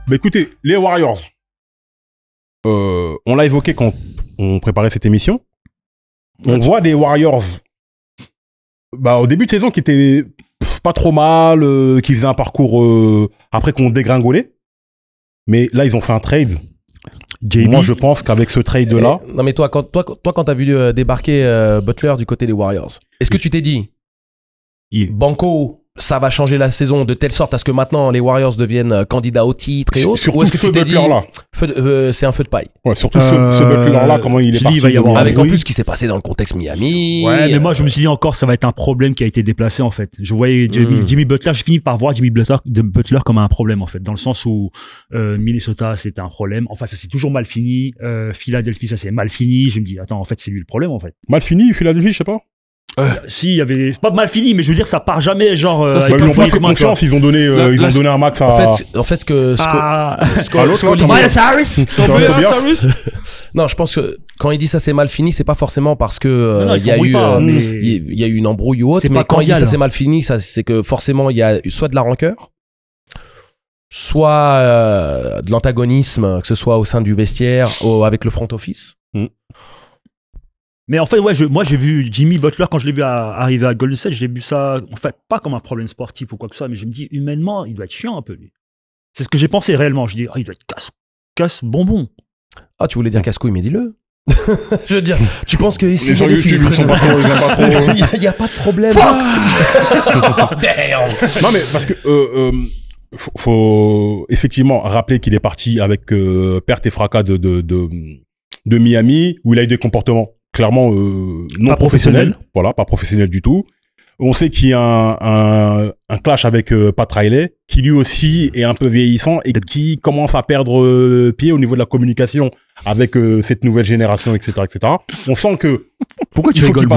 Bah écoutez, les Warriors, on l'a évoqué quand on préparait cette émission. On voit des Warriors au début de saison qui étaient pas trop mal, qui faisaient un parcours après qu'on dégringolait. Mais là, ils ont fait un trade. Moi, je pense qu'avec ce trade-là... Non, mais toi, quand t'as vu débarquer Butler du côté des Warriors, est-ce que tu t'es dit, Banco, ça va changer la saison de telle sorte à ce que maintenant les Warriors deviennent candidats au titre et autres? Ou est-ce que tu t'es dit, c'est un feu de paille? Ouais, surtout ce Butler-là, comment il est parti. Va y avoir avec en plus ce qui s'est passé dans le contexte Miami. Ouais, mais moi je me suis dit encore, ça va être un problème qui a été déplacé en fait. Je voyais Jimmy Butler, j'ai fini par voir Jimmy Butler comme un problème en fait, dans le sens où Minnesota c'était un problème. Enfin, ça s'est toujours mal fini. Philadelphie, ça s'est mal fini. Je me dis, attends, en fait, c'est lui le problème en fait. Mal fini, Philadelphie, je sais pas. Si, il y avait, c'est pas mal fini, mais je veux dire, ça part jamais, genre, ça, ils n'ont pas fait confiance, ils ont donné un max à... En fait, non, je pense que quand il dit ça c'est mal fini, c'est pas forcément parce que il y a eu une embrouille ou autre, mais quand il dit ça c'est mal fini, ça c'est que forcément il y a soit de la rancœur, soit de l'antagonisme, que ce soit au sein du vestiaire, avec le front office. Mais en fait, ouais, moi j'ai vu Jimmy Butler quand je l'ai vu arriver à Golden State, j'ai vu ça, en fait, pas comme un problème sportif ou quoi que ce soit, mais je me dis, humainement, il doit être chiant un peu, lui. C'est ce que j'ai pensé réellement. Je dis, il doit être casse bonbon. Ah, tu voulais dire casse-couille, mais dis-le. Je veux dire, tu penses que ici, il n'y a pas de problème. Non, mais parce que, faut effectivement rappeler qu'il est parti avec perte et fracas de Miami, où il a eu des comportements clairement non professionnels. Voilà, pas professionnels du tout. On sait qu'il y a un clash avec Pat Riley, qui lui aussi est un peu vieillissant et qui commence à perdre pied au niveau de la communication avec cette nouvelle génération, etc., etc. On sent que pourquoi il faut qu'il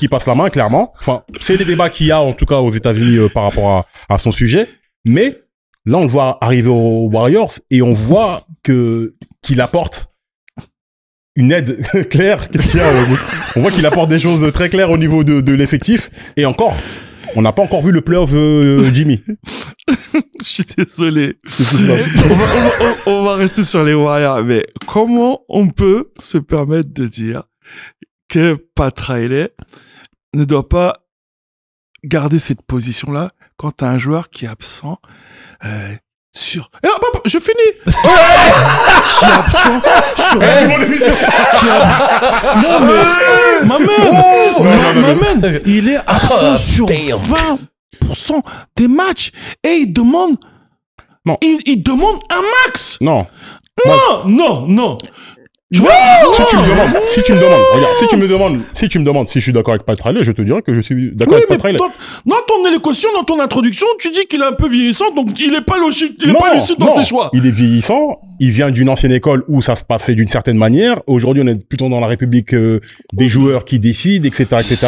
passe la main, clairement. Enfin, c'est les débats qu'il y a en tout cas aux États-Unis par rapport à son sujet. Mais là, on le voit arriver aux Warriors et on voit qu'il apporte une aide claire. Qu'est-ce qu'il y a? On voit qu'il apporte des choses très claires au niveau de l'effectif. Et encore, on n'a pas encore vu le playoff Jimmy. Je suis désolé. On va rester sur les Warriors. Mais comment on peut se permettre de dire que Pat Riley ne doit pas garder cette position-là quand tu as un joueur qui est absent je finis. Qui est absent sur non, il est absent sur 20% des matchs et il demande il demande un max. Non. Tu vois, si tu me demandes si je suis d'accord avec Pat Riley, je te dirais que je suis d'accord avec Pat Riley. Dans ton élocution, dans ton introduction, tu dis qu'il est un peu vieillissant, donc il est pas logique, il est pas lucide dans ses choix. Il est vieillissant, il vient d'une ancienne école où ça se passait d'une certaine manière. Aujourd'hui, on est plutôt dans la République des joueurs qui décident, etc., etc.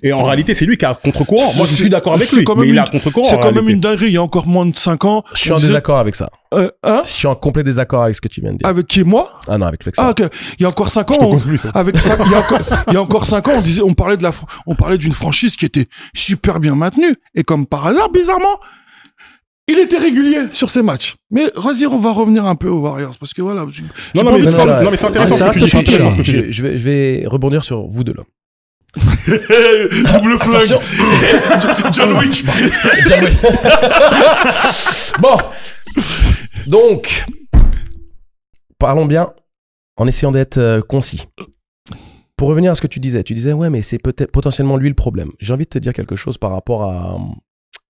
Et en réalité, c'est lui qui a contre-courant. Moi, je suis d'accord avec lui, mais il a contre-courant. C'est quand même une dinguerie, il y a encore moins de 5 ans. Je suis en désaccord avec ça. Je suis en complet désaccord avec ce que tu viens de dire. Avec qui, moi? Ah non, avec Flexa. Ah, ok. Il y a encore 5 ans, il y a encore 5 ans, on parlait d'une franchise qui était super bien maintenue. Et comme par hasard, bizarrement, il était régulier sur ses matchs. Mais vas-y, on va revenir un peu aux Warriors parce que voilà. Non, mais c'est intéressant ce que tu dis. Je vais rebondir sur vous deux là. Double flingue. John Wick. Bon. Donc, parlons bien en essayant d'être concis. Pour revenir à ce que tu disais, ouais, mais c'est peut-être potentiellement lui le problème. J'ai envie de te dire quelque chose par rapport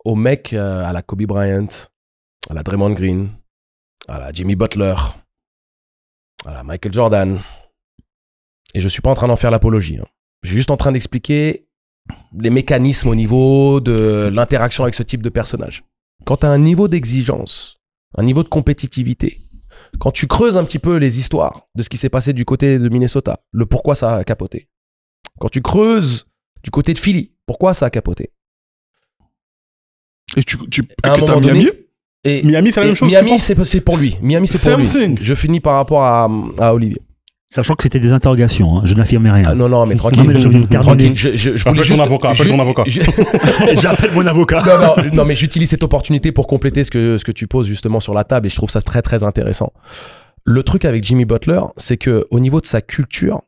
au mec, à la Kobe Bryant, à la Draymond Green, à la Jimmy Butler, à la Michael Jordan. Et je suis pas en train d'en faire l'apologie. Je suis juste en train d'expliquer les mécanismes au niveau de l'interaction avec ce type de personnage. Quand tu as un niveau d'exigence, un niveau de compétitivité, quand tu creuses un petit peu les histoires de ce qui s'est passé du côté de Minnesota, le pourquoi ça a capoté. Quand tu creuses du côté de Philly, pourquoi ça a capoté. Et à un moment donné, Miami, c'est la même chose. Miami, c'est pour lui. Miami, c'est pour lui. Je finis par rapport à Olivier. Sachant que c'était des interrogations, hein. Je n'affirmais rien. Ah, non, mais tranquille. Non, mais je voulais tranquille. Je voulais juste... Appelle ton avocat. J'appelle mon avocat. Non, mais j'utilise cette opportunité pour compléter ce que tu poses justement sur la table et je trouve ça très, très intéressant. Le truc avec Jimmy Butler, c'est que au niveau de sa culture,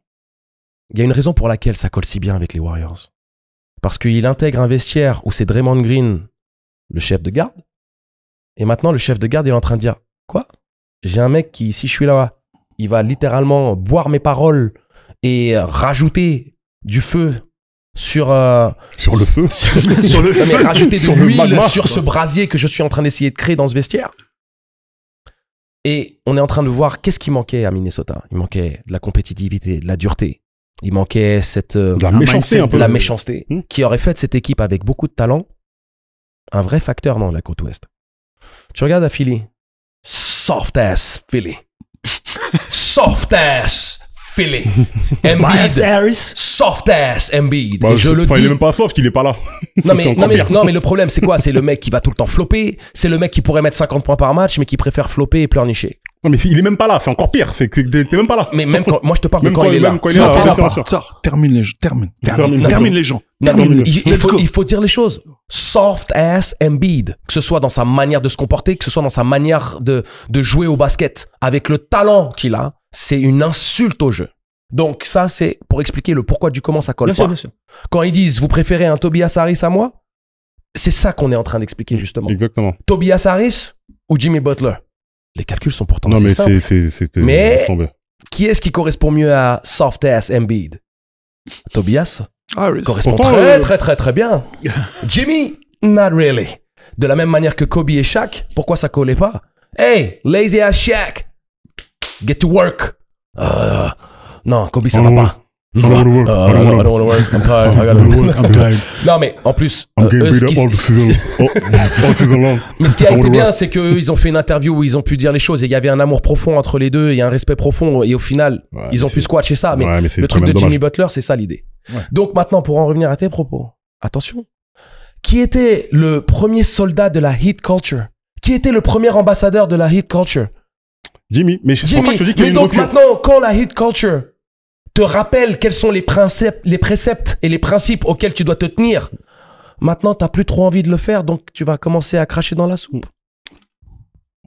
il y a une raison pour laquelle ça colle si bien avec les Warriors. Parce qu'il intègre un vestiaire où c'est Draymond Green, le chef de garde, et maintenant le chef de garde il est en train de dire « Quoi ? J'ai un mec qui, si je suis là, il va littéralement boire mes paroles et rajouter du feu sur le feu sur le feu, mais rajouter de sur le l'huile magma, sur ce brasier que je suis en train d'essayer de créer dans ce vestiaire. » Et on est en train de voir qu'est-ce qui manquait à Minnesota. Il manquait de la compétitivité, de la dureté. Il manquait de la méchanceté un peu. De la méchanceté qui aurait fait de cette équipe avec beaucoup de talent un vrai facteur dans la côte ouest. Tu regardes à Philly. Soft ass Philly. Soft ass Philly. Embiid. Soft ass Embiid. Bah, et je le dis. Il est même pas soft, il est pas là. Non mais le problème c'est quoi? C'est le mec qui va tout le temps flopper. C'est le mec qui pourrait mettre 50 points par match mais qui préfère flopper et pleurnicher. Non mais il est même pas là, c'est encore pire. C'est que t'es même pas là. Mais même quand moi je te parle de quand il est là. Termine les gens. Il faut dire les choses. Soft ass Embiid, que ce soit dans sa manière de se comporter, que ce soit dans sa manière de jouer au basket, avec le talent qu'il a, c'est une insulte au jeu. Donc ça, c'est pour expliquer le pourquoi du comment ça colle pas. Bien sûr. Quand ils disent, vous préférez un Tobias Harris à moi, c'est ça qu'on est en train d'expliquer justement. Exactement. Tobias Harris ou Jimmy Butler? Les calculs sont pourtant assez simples. Non mais mais qui est-ce qui correspond mieux à soft ass Embiid? Tobias correspond très bien. Jimmy, not really. De la même manière que Kobe et Shaq, pourquoi ça collait pas? Hey, lazy ass Shaq, get to work. Non, Kobe ça va pas. I don't wanna work. I'm tired. I gotta work. I'm tired. Non mais en plus, mais ce qui a été bien, c'est qu'eux, ils ont fait une interview où ils ont pu dire les choses et il y avait un amour profond entre les deux, il y a un respect profond et au final, ils ont pu squatcher ça. Mais le truc de Jimmy Butler, c'est ça l'idée. Ouais. Donc maintenant, pour en revenir à tes propos, attention. Qui était le premier soldat de la Heat Culture? Qui était le premier ambassadeur de la Heat Culture? Jimmy. Mais c'est pour ça que je dis qu'il y a une rupture. Donc maintenant, quand la Heat Culture te rappelle quels sont les préceptes et les principes auxquels tu dois te tenir, maintenant, t'as plus trop envie de le faire, donc tu vas commencer à cracher dans la soupe.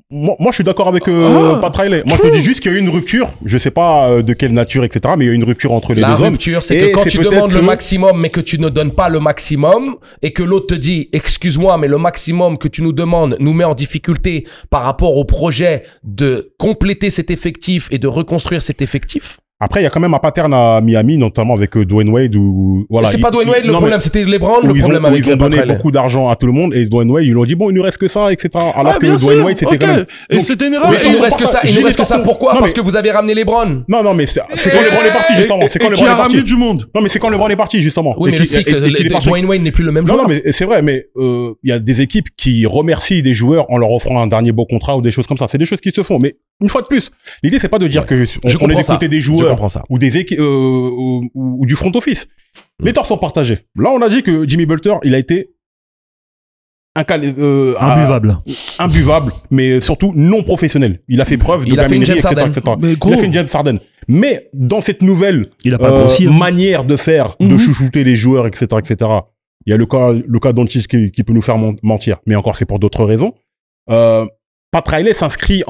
Moi, je suis d'accord avec Pat Riley. Moi, je te dis juste qu'il y a eu une rupture. Je sais pas de quelle nature, etc. Mais il y a eu une rupture entre les deux hommes. La rupture, c'est que quand tu demandes le maximum, mais que tu ne donnes pas le maximum, et que l'autre te dit, excuse-moi, mais le maximum que tu nous demandes nous met en difficulté par rapport au projet de compléter cet effectif et de reconstruire cet effectif. Après, il y a quand même un pattern à Miami, notamment avec Dwayne Wade où, voilà. C'est pas Dwayne Wade le problème, c'était LeBron le problème avec ils ont donné beaucoup d'argent à tout le monde et Dwayne Wade, ils lui ont dit, bon, il nous reste que ça, etc. Alors que Dwayne Wade, c'était quand même. Et c'était une erreur. Il nous reste que ça, pourquoi? Parce que vous avez ramené LeBron. Non, mais c'est quand LeBron est parti, justement. C'est quand LeBron est parti. Du monde. Non, mais c'est quand LeBron est parti, justement. Oui, mais le cycle, Dwayne Wade n'est plus le même joueur. Non, mais c'est vrai, mais, il y a des équipes qui remercient des joueurs en leur offrant un dernier beau contrat ou des choses comme ça. C'est des choses qui se font. Mais une fois de plus, l'idée, c'est pas de dire que on est du côté des joueurs ou des équipes, ou du front office. Les torts sont partagés. Là, on a dit que Jimmy Butler, il a été imbuvable, mais surtout non professionnel. Il a fait preuve de gaminerie, etc. Il a fait une James Harden. Mais dans cette nouvelle manière de faire, de chouchouter les joueurs, etc., il y a le cas Doncic qui peut nous faire mentir. Mais encore, c'est pour d'autres raisons. Pat Riley s'inscrit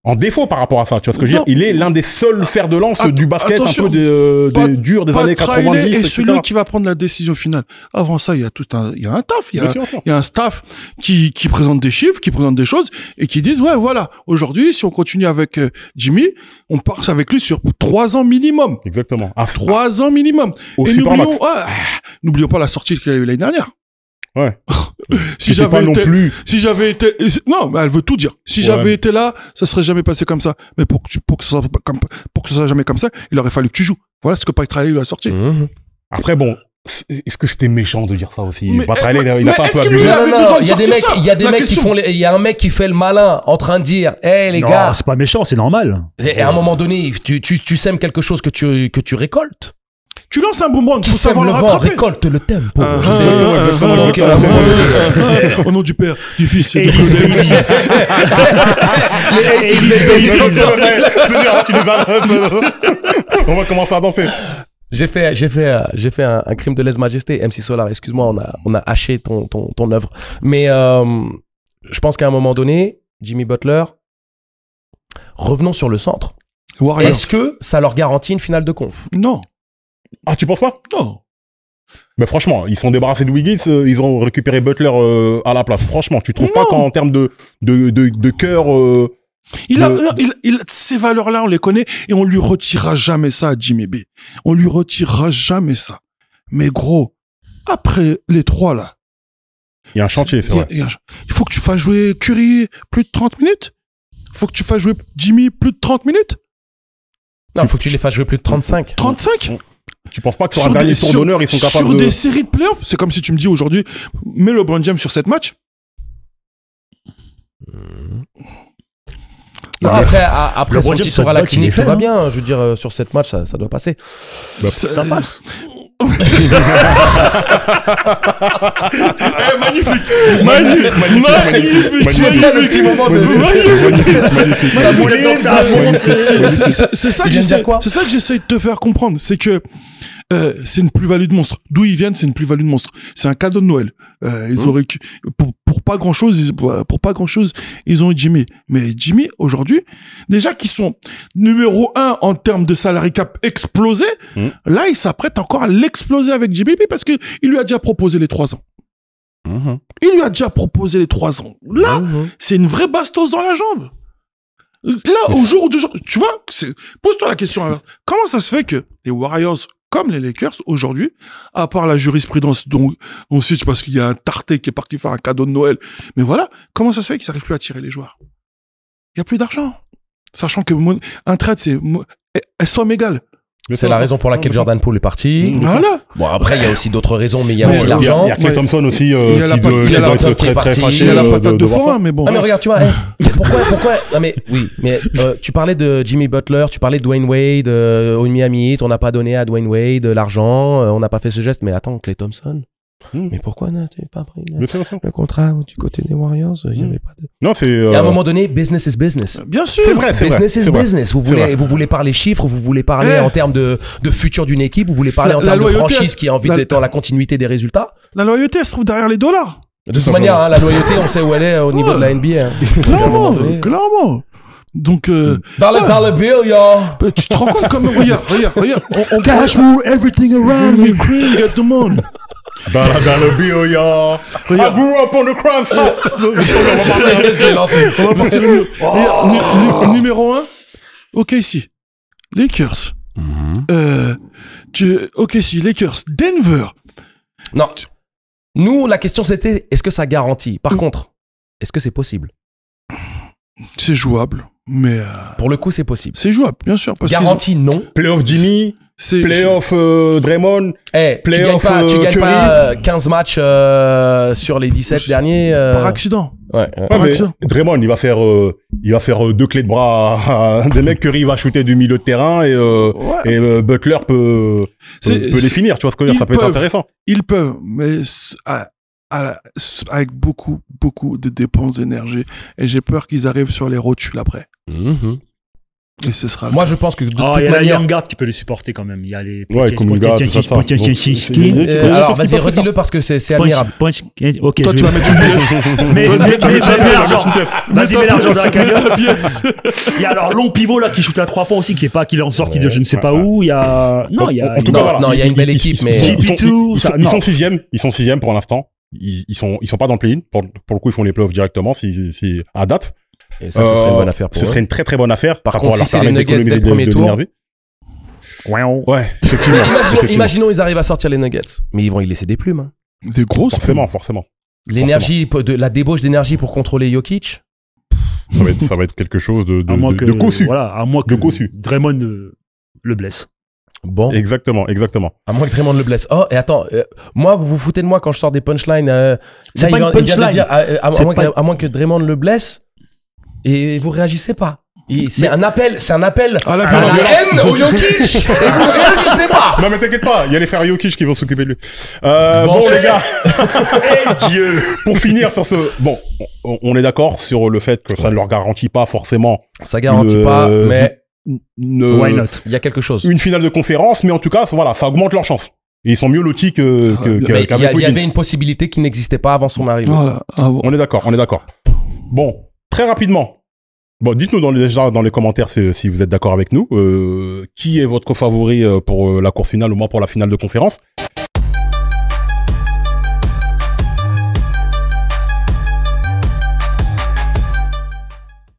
en défaut par rapport à ça, tu vois ce que je veux dire? Il est l'un des seuls fers de lance du basket un peu dur des années 90. Et celui qui va prendre la décision finale. Avant ça, il y a un taf, il y a un staff qui présente des chiffres, qui présente des choses et qui disent, ouais, voilà, aujourd'hui, si on continue avec Jimmy, on part avec lui sur 3 ans minimum. Exactement. 3 ans minimum. Et n'oublions pas la sortie qu'il y a eu l'année dernière. Ouais. Si j'avais été, non, mais elle veut tout dire. Si j'avais été là, ça serait jamais passé comme ça. Mais pour que ce soit jamais comme ça, il aurait fallu que tu joues. Voilà ce que Pat Riley lui a sorti. Après, bon, est-ce que j'étais méchant de dire ça aussi? Pat Riley, il a pas un peu abusé. Non, il y a un mec qui fait le malin en train de dire, hey, les gars. C'est pas méchant, c'est normal. Et à un moment donné, tu sèmes quelque chose que tu récoltes. Tu lances un boomerang, Qui faut sème savoir le le vent, rattraper. récolte le tempo. Au nom du Père, du Fils et Et du les Saint-Esprit. Les 80s, On va commencer à danser. J'ai fait un crime de lèse-majesté. MC Solar, excuse-moi, on a haché ton œuvre. Mais je pense qu'à un moment donné, Jimmy Butler, revenons sur le centre. Warriors. Est-ce que ça leur garantit une finale de conf? Non. Ah, tu penses pas? Non. Mais franchement, ils sont débarrassés de Wiggins, ils ont récupéré Butler à la place. Franchement, tu trouves pas Non. qu'en termes de cœur, Il a ces valeurs-là, on les connaît et on lui retirera jamais ça à Jimmy B. On lui retirera jamais ça. Mais gros, après les trois là, il y a un chantier, c'est vrai. il faut que tu fasses jouer Curry plus de 30 minutes. Il faut que tu fasses jouer Jimmy plus de 30 minutes. Non, il faut que tu les fasses jouer plus de 35. 35. Tu penses pas que sur un dernier tour d'honneur, ils sont capables sur de... des séries de playoffs, c'est comme si tu me dis aujourd'hui, mets LeBron James sur 7 matchs. Non, après LeBron son James, titre à la il est clinique, fait, tout va hein. bien. Je veux dire, sur 7 matchs, ça doit passer. Ça passe. Magnifique. Le petit moment C'est ça que Il vient de dire quoi j'essaie de te faire comprendre. C'est que c'est une plus-value de monstre. D'où ils viennent, c'est une plus-value de monstre. C'est un cadeau de Noël. Ils auraient pour pas grand chose, ils ont eu Jimmy. Mais Jimmy, aujourd'hui, déjà qu'ils sont numéro 1 en termes de salary cap explosé, là, il s'apprête encore à l'exploser avec Jimmy parce que il lui a déjà proposé les 3 ans. Il lui a déjà proposé les 3 ans. Là, c'est une vraie bastos dans la jambe. Là, au jour d'aujourd'hui, tu vois, pose-toi la question inverse. Comment ça se fait que les Warriors, comme les Lakers, aujourd'hui, à part la jurisprudence dont on cite parce qu'il y a un tarté qui est parti faire un cadeau de Noël, mais voilà, comment ça se fait qu'ils n'arrivent plus à tirer les joueurs? Il n'y a plus d'argent. Sachant que un trade, c'est somme égale. C'est la raison pour laquelle Jordan Poole est parti. Voilà. Bon, après, il y a aussi d'autres raisons, mais il y a Mais aussi il y a- l'argent. Il y a Klay Thompson aussi, Il y a la qui patate- doit il y a la être patate qui est très partie. fâché Il y a la patate de voir ça. forain, mais bon. Ah mais regarde, tu vois, pourquoi non mais tu parlais de Jimmy Butler, tu parlais de Dwayne Wade au Miami Heat, on n'a pas donné à Dwayne Wade l'argent, on n'a pas fait ce geste, mais attends, Klay Thompson, mais pourquoi n'as-tu pas pris le contrat du côté des Warriors? Il y avait pas de... Non, c'est... Et à un moment donné, business is business. Bien sûr. C'est vrai, c'est vrai. Business is c'est vrai. business. Vous voulez parler chiffres, vous voulez parler en termes de futur d'une équipe, vous voulez parler en La termes de loyauté, franchise qui a envie d'être dans la continuité des résultats. La loyauté, elle se trouve derrière les dollars. De toute manière, hein, la loyauté, on sait où elle est au niveau de la NBA. Hein. Clairement. Donc, Dollar bill, yo. tu te rends compte comme, regarde, on cash move everything around me, cream, get the money. Dans le bio, ya. I grew up on the crime On va partir numéro 1. Ok, ici. Lakers. Ok, ici, Lakers. Denver. Non. Nous, la question c'était, est-ce que ça garantit? Par contre, est-ce que c'est possible? C'est jouable, mais Pour le coup, c'est possible. c'est jouable, bien sûr. Parce Garantie, non. Playoff Jimmy, playoff Draymond. Playoff, tu gagnes pas 15 matchs sur les 17 derniers. par accident. Ouais. Ouais, mais Draymond, il va faire 2 clés de bras à des mecs. Curry va shooter du milieu de terrain et Butler peut les finir. Tu vois ce que je veux dire? Ça peut être intéressant. Ils peuvent, mais avec beaucoup de dépenses d'énergie. Et j'ai peur qu'ils arrivent sur les rotules après. Et ce sera. Moi, je pense que de toute Il y a la manière. Young Guard qui peut le supporter quand même. Il y a les. Kuminga, tout ça. Alors, vas-y, redis-le parce que c'est admirable. Ok, Toi, tu vas mettre une pièce. Mais l'argent. Vas-y, mets l'argent dans la cagnotte. la pièce. Il y a alors long pivot là qui shoot à 3 points aussi, qui est en sortie de je ne sais pas où. Il y a. Non, il y a. En tout cas, voilà. Non, il y a une belle équipe, mais. Ils sont sixième. Ils sont sixième pour l'instant. Ils sont pas dans le play-in. Pour le coup, ils font les playoffs directement si à date. Et ça, ce serait une bonne affaire pour eux. Ce serait une très très bonne affaire. Par contre, si c'est les Nuggets dès le premier tour. Ouais, effectivement. Imaginons, ils arrivent à sortir les Nuggets. Mais ils vont y laisser des plumes. Hein. Des grosses. Forcément. L'énergie, la débauche d'énergie pour contrôler Jokic. Ça va être quelque chose de cossu. Voilà, à moins que cossu. Draymond le blesse. Bon. Exactement. À moins que Draymond le blesse. Oh, et attends, moi, vous vous foutez de moi quand je sors des punchlines. C'est pas une punchline. À moins que Draymond le blesse, et vous réagissez pas. C'est un appel À la à violence. la haine au Jokic. Et vous ne réagissez pas. Non mais t'inquiète pas, il y a les frères Jokic qui vont s'occuper de lui. Bon, Bon c'est- les gars, Eh, Dieu. pour finir sur ce, bon, on est d'accord sur le fait que ça ne leur garantit pas forcément Ça garantit Le- pas, mais Why not? il y a quelque chose. une finale de conférence, mais en tout cas, voilà, ça augmente leurs chances. Et ils sont mieux lotis Mais il qu'avec y Wiggins. avait une possibilité qui n'existait pas avant son arrivée. Voilà. Ah bon. On est d'accord. Bon, très rapidement. Bon, dites-nous déjà dans les commentaires si vous êtes d'accord avec nous. Qui est votre favori pour la course finale, au moins pour la finale de conférence?